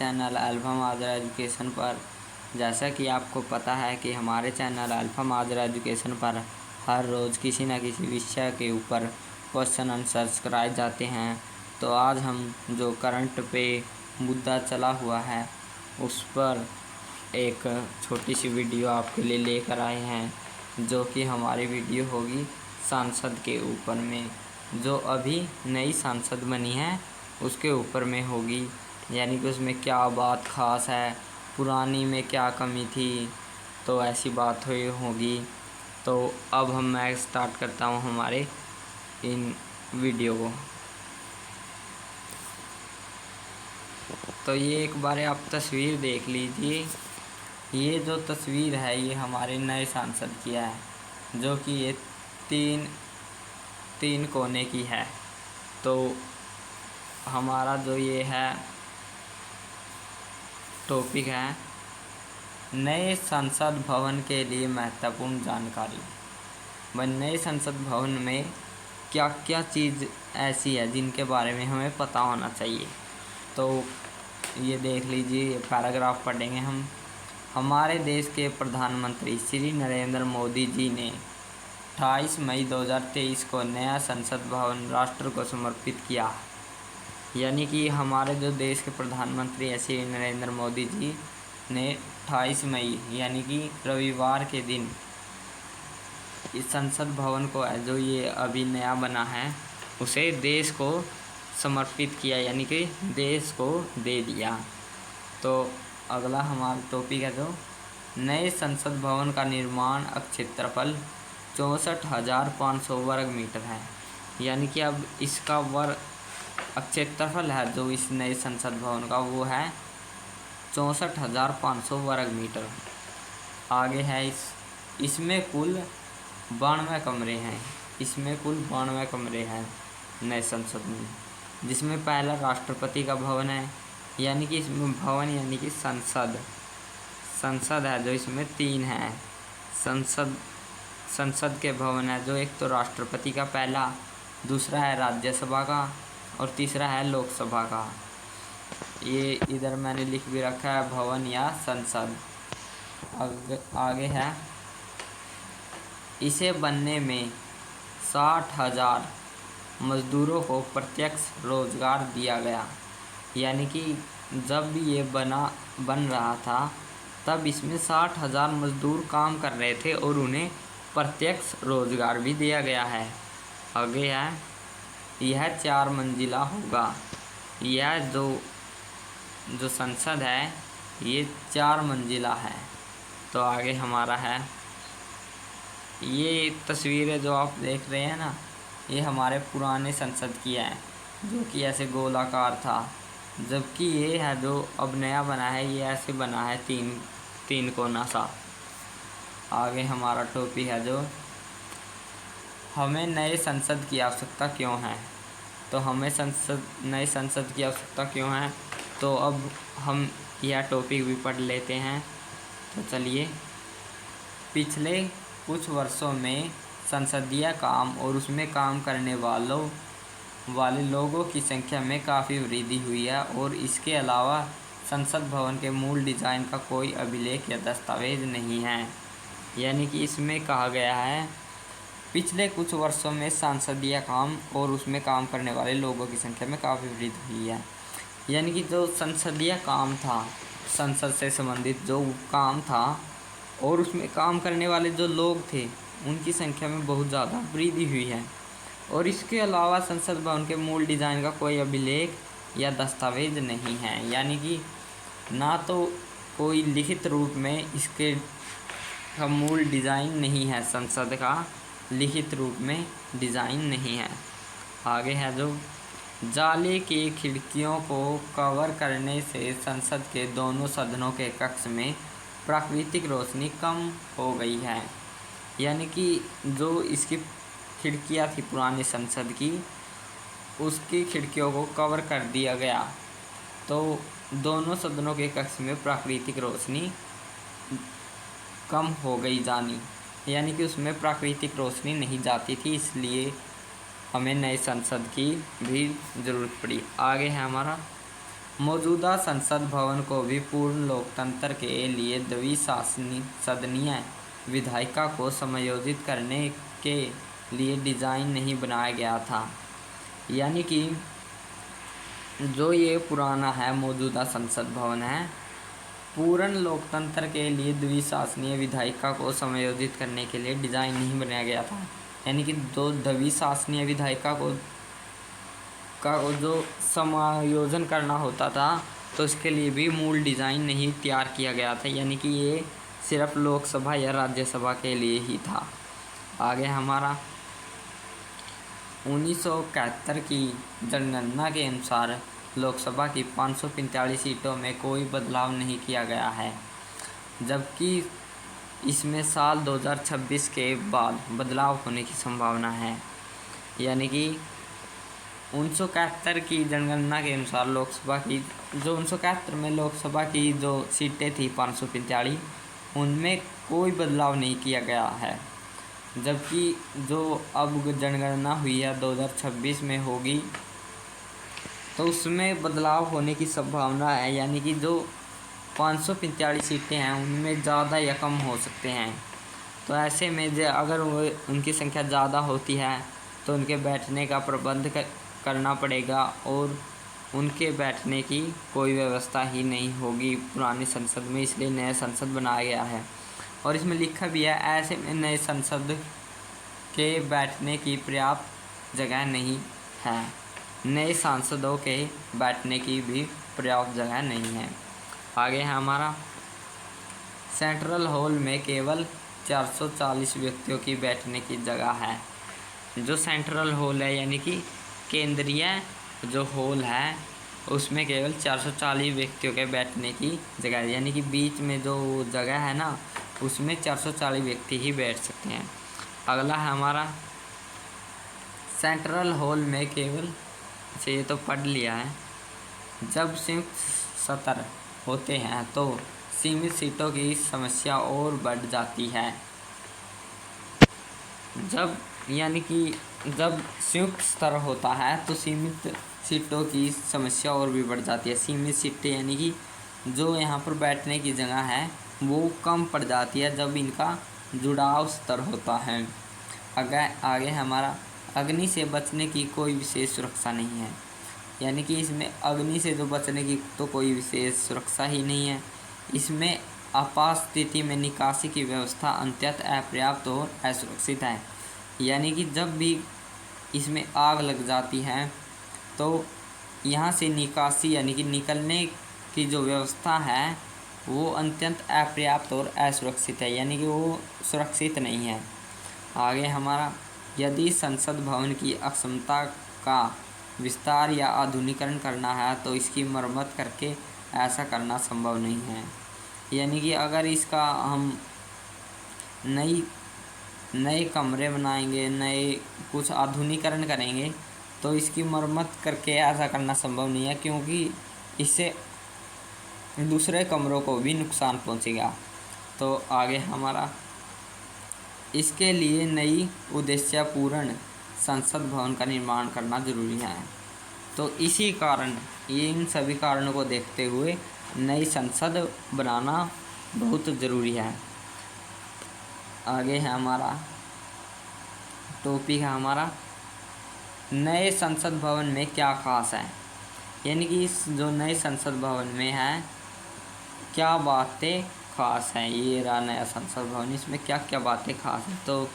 Channel alpha माजरा education पर। जैसा कि आपको पता है कि हमारे चैनल अल्फ़ा माजरा एजुकेशन पर हर रोज़ किसी न किसी विषय के ऊपर क्वेश्चन आंसर्स कराए जाते हैं। तो आज हम जो करंट पे मुद्दा चला हुआ है उस पर एक छोटी सी वीडियो आपके लिए लेकर आए हैं, जो कि हमारी वीडियो होगी सांसद के ऊपर में। जो अभी नई सांसद बनी है उसके ऊपर में होगी, यानी कि उसमें क्या बात ख़ास है, पुरानी में क्या कमी थी, तो ऐसी बात हुई होगी। तो अब मैं स्टार्ट करता हूँ हमारे इन वीडियो को। तो ये एक बार आप तस्वीर देख लीजिए। ये जो तस्वीर है ये हमारे नए सांसद की है, जो कि ये तीन कोने की है। तो हमारा जो ये है टॉपिक है, नए संसद भवन के लिए महत्वपूर्ण जानकारी। वह नए संसद भवन में क्या क्या चीज़ ऐसी है जिनके बारे में हमें पता होना चाहिए। तो ये देख लीजिए, ये पैराग्राफ पढ़ेंगे हम। हमारे देश के प्रधानमंत्री श्री नरेंद्र मोदी जी ने 28 मई 2023 को नया संसद भवन राष्ट्र को समर्पित किया। यानी कि हमारे जो देश के प्रधानमंत्री हैं श्री नरेंद्र मोदी जी ने 28 मई यानी कि रविवार के दिन इस संसद भवन को जो ये अभी नया बना है उसे देश को समर्पित किया, यानी कि देश को दे दिया। तो अगला हमारा टॉपिक है जो नए संसद भवन का निर्माण क्षेत्रफल 64,500 वर्ग मीटर है। यानी कि अब इसका क्षेत्रफल है जो इस नए संसद भवन का वो है 64,500 वर्ग मीटर। आगे है इसमें कुल 92 कमरे हैं। इसमें कुल 92 कमरे हैं नए संसद में, जिसमें पहला राष्ट्रपति का भवन है। यानी कि इसमें भवन यानी कि संसद है जो इसमें 3 हैं। संसद के भवन है जो एक तो राष्ट्रपति का पहला, दूसरा है राज्यसभा का और तीसरा है लोकसभा का। ये इधर मैंने लिख भी रखा है भवन या संसद। आगे है इसे बनने में 60,000 मज़दूरों को प्रत्यक्ष रोजगार दिया गया। यानी कि जब भी ये बन रहा था तब इसमें 60,000 मज़दूर काम कर रहे थे और उन्हें प्रत्यक्ष रोजगार भी दिया गया है। आगे है यह 4 मंजिला होगा। यह जो संसद है ये 4 मंजिला है। तो आगे हमारा है ये तस्वीरें जो आप देख रहे हैं ना, ये हमारे पुराने संसद की है जो कि ऐसे गोलाकार था, जबकि ये है जो अब नया बना है ये ऐसे बना है तीन कोना सा। आगे हमारा टॉपिक है जो हमें नए संसद की आवश्यकता क्यों है। तो हमें नए संसद की आवश्यकता क्यों है, तो अब हम यह टॉपिक भी पढ़ लेते हैं। तो चलिए, पिछले कुछ वर्षों में संसदीय काम और उसमें काम करने वाले लोगों की संख्या में काफ़ी वृद्धि हुई है, और इसके अलावा संसद भवन के मूल डिज़ाइन का कोई अभिलेख या दस्तावेज नहीं है। यानी कि इसमें कहा गया है पिछले कुछ वर्षों में संसदीय काम और उसमें काम करने वाले लोगों की संख्या में काफ़ी वृद्धि हुई है। यानी कि जो संसदीय काम था, संसद से संबंधित जो काम था और उसमें काम करने वाले जो लोग थे उनकी संख्या में बहुत ज़्यादा वृद्धि हुई है। और इसके अलावा संसद भवन के मूल डिज़ाइन का कोई अभिलेख या दस्तावेज नहीं है। यानी कि ना तो कोई लिखित रूप में इसके का मूल डिज़ाइन नहीं है, संसद का लिखित रूप में डिज़ाइन नहीं है। आगे है जो जाली की खिड़कियों को कवर करने से संसद के दोनों सदनों के कक्ष में प्राकृतिक रोशनी कम हो गई है। यानी कि जो इसकी खिड़कियां थी पुरानी संसद की, उसकी खिड़कियों को कवर कर दिया गया, तो दोनों सदनों के कक्ष में प्राकृतिक रोशनी कम हो गई जानी। यानी कि उसमें प्राकृतिक रोशनी नहीं जाती थी, इसलिए हमें नए संसद की भी ज़रूरत पड़ी। आगे है हमारा मौजूदा संसद भवन को भी पूर्ण लोकतंत्र के लिए द्विसदनीय विधायिका को समायोजित करने के लिए डिज़ाइन नहीं बनाया गया था। यानी कि जो ये पुराना है मौजूदा संसद भवन है, पूर्ण लोकतंत्र के लिए द्विशासनीय विधायिका को समायोजित करने के लिए डिज़ाइन नहीं बनाया गया था। यानी कि दो द्विशासनीय विधायिका को जो समायोजन करना होता था, तो इसके लिए भी मूल डिज़ाइन नहीं तैयार किया गया था। यानी कि ये सिर्फ लोकसभा या राज्यसभा के लिए ही था। आगे हमारा 1971 की जनगणना के अनुसार लोकसभा की 545 सीटों में कोई बदलाव नहीं किया गया है, जबकि इसमें साल 2026 के बाद बदलाव होने की संभावना है। यानी कि 1971 की जनगणना के अनुसार लोकसभा की जो 1971 में लोकसभा की जो सीटें थी 545, उनमें कोई बदलाव नहीं किया गया है, जबकि जो अब जनगणना हुई है 2026 में होगी, तो उसमें बदलाव होने की संभावना है। यानी कि जो 545 सीटें हैं उनमें ज़्यादा या कम हो सकते हैं। तो ऐसे में अगर उनकी संख्या ज़्यादा होती है तो उनके बैठने का प्रबंध करना पड़ेगा, और उनके बैठने की कोई व्यवस्था ही नहीं होगी पुरानी संसद में, इसलिए नया संसद बनाया गया है। और इसमें लिखा भी है, ऐसे में नए संसद के बैठने की पर्याप्त जगह नहीं है, नए सांसदों के बैठने की भी पर्याप्त जगह नहीं है। आगे है हमारा सेंट्रल हॉल में केवल 440 व्यक्तियों की बैठने की जगह है। जो सेंट्रल हॉल है यानी कि केंद्रीय जो हॉल है, उसमें केवल 440 व्यक्तियों के बैठने की जगह है। यानी कि बीच में जो जगह है ना, उसमें 440 व्यक्ति ही बैठ सकते हैं। अगला है हमारा सेंट्रल हॉल में केवल, ये तो पढ़ लिया है, जब संयुक्त सत्र होते हैं तो सीमित सीटों की समस्या और बढ़ जाती है। जब संयुक्त सत्र होता है तो सीमित सीटों की समस्या और भी बढ़ जाती है। सीमित सीटें यानी कि जो यहाँ पर बैठने की जगह है वो कम पड़ जाती है जब इनका जुड़ाव स्तर होता है। आगे हमारा अग्नि से बचने की कोई विशेष सुरक्षा नहीं है। यानी कि इसमें अग्नि से जो बचने की तो कोई विशेष सुरक्षा ही नहीं है। इसमें आपात स्थिति में निकासी की व्यवस्था अंततः अपर्याप्त और असुरक्षित है। यानी कि जब भी इसमें आग लग जाती है तो यहाँ से निकासी यानी कि निकलने की जो व्यवस्था है वो अत्यंत अपर्याप्त और असुरक्षित है, यानी कि वो सुरक्षित नहीं है। आगे हमारा यदि संसद भवन की अक्षमता का विस्तार या आधुनिकीकरण करना है तो इसकी मरम्मत करके ऐसा करना संभव नहीं है। यानी कि अगर इसका हम नए कमरे बनाएंगे, नए कुछ आधुनिकीकरण करेंगे तो इसकी मरम्मत करके ऐसा करना संभव नहीं है, क्योंकि इससे दूसरे कमरों को भी नुकसान पहुंचेगा। तो आगे हमारा इसके लिए नई उद्देश्यपूर्ण संसद भवन का निर्माण करना जरूरी है। तो इसी कारण इन सभी कारणों को देखते हुए नई संसद बनाना बहुत ज़रूरी है। आगे है हमारा टॉपिक है हमारा नए संसद भवन में क्या खास है। यानी कि इस जो नए संसद भवन में है क्या बातें खास हैं। ये रहा नया संसद भवन, इसमें क्या क्या बातें खास हैं। तो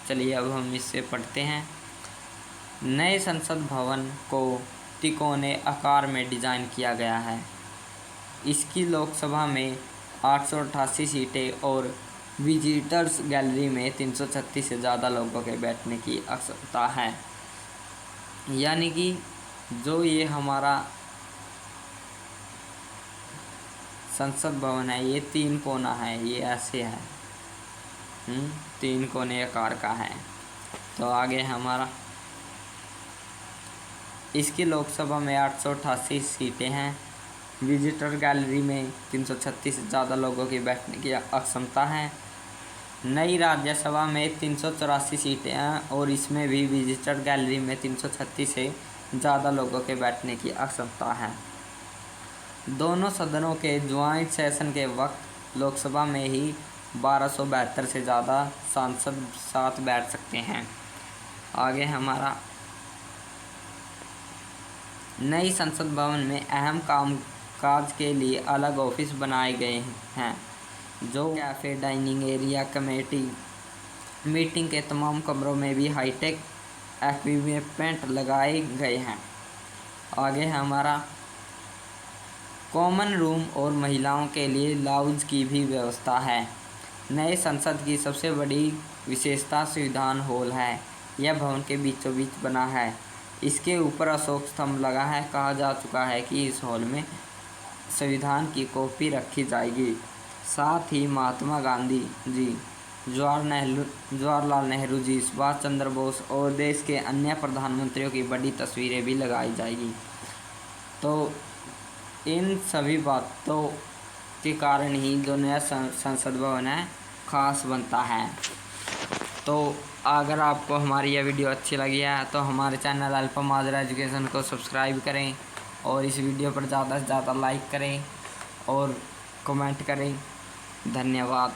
चलिए अब हम इससे पढ़ते हैं। नए संसद भवन को तिकोने आकार में डिज़ाइन किया गया है। इसकी लोकसभा में 888 सीटें और विजिटर्स गैलरी में 336 से ज़्यादा लोगों के बैठने की आवश्यकता है। यानी कि जो ये हमारा संसद भवन है ये 3 कोना है, ये ऐसे है 3 कोने आकार का है। तो आगे हमारा इसकी लोकसभा में 888 सीटें हैं। विजिटर गैलरी में 336 से ज़्यादा लोगों की बैठने की अक्षमता है। नई राज्यसभा में 384 सीटें हैं और इसमें भी विजिटर गैलरी में 336 से ज़्यादा लोगों के बैठने की अक्षमता है। दोनों सदनों के ज्वाइंट सेशन के वक्त लोकसभा में ही 1272 से ज़्यादा सांसद साथ बैठ सकते हैं। आगे हमारा नई संसद भवन में अहम कामकाज के लिए अलग ऑफिस बनाए गए हैं, जो cafe, dining area, committee, meeting के तमाम कमरों में भी हाईटेक इक्विपमेंट लगाए गए हैं। आगे हमारा कॉमन रूम और महिलाओं के लिए लाउंज की भी व्यवस्था है। नए संसद की सबसे बड़ी विशेषता संविधान हॉल है। यह भवन के बीचों बीच बना है। इसके ऊपर अशोक स्तंभ लगा है। कहा जा चुका है कि इस हॉल में संविधान की कॉपी रखी जाएगी। साथ ही महात्मा गांधी जी, जवाहरलाल नेहरू जी, सुभाष चंद्र बोस और देश के अन्य प्रधानमंत्रियों की बड़ी तस्वीरें भी लगाई जाएगी। तो इन सभी बातों के कारण ही जो नया संसद भवन है खास बनता है। तो अगर आपको हमारी यह वीडियो अच्छी लगी है तो हमारे चैनल अल्फा माजरा एजुकेशन को सब्सक्राइब करें और इस वीडियो पर ज़्यादा से ज़्यादा लाइक करें और कमेंट करें। धन्यवाद।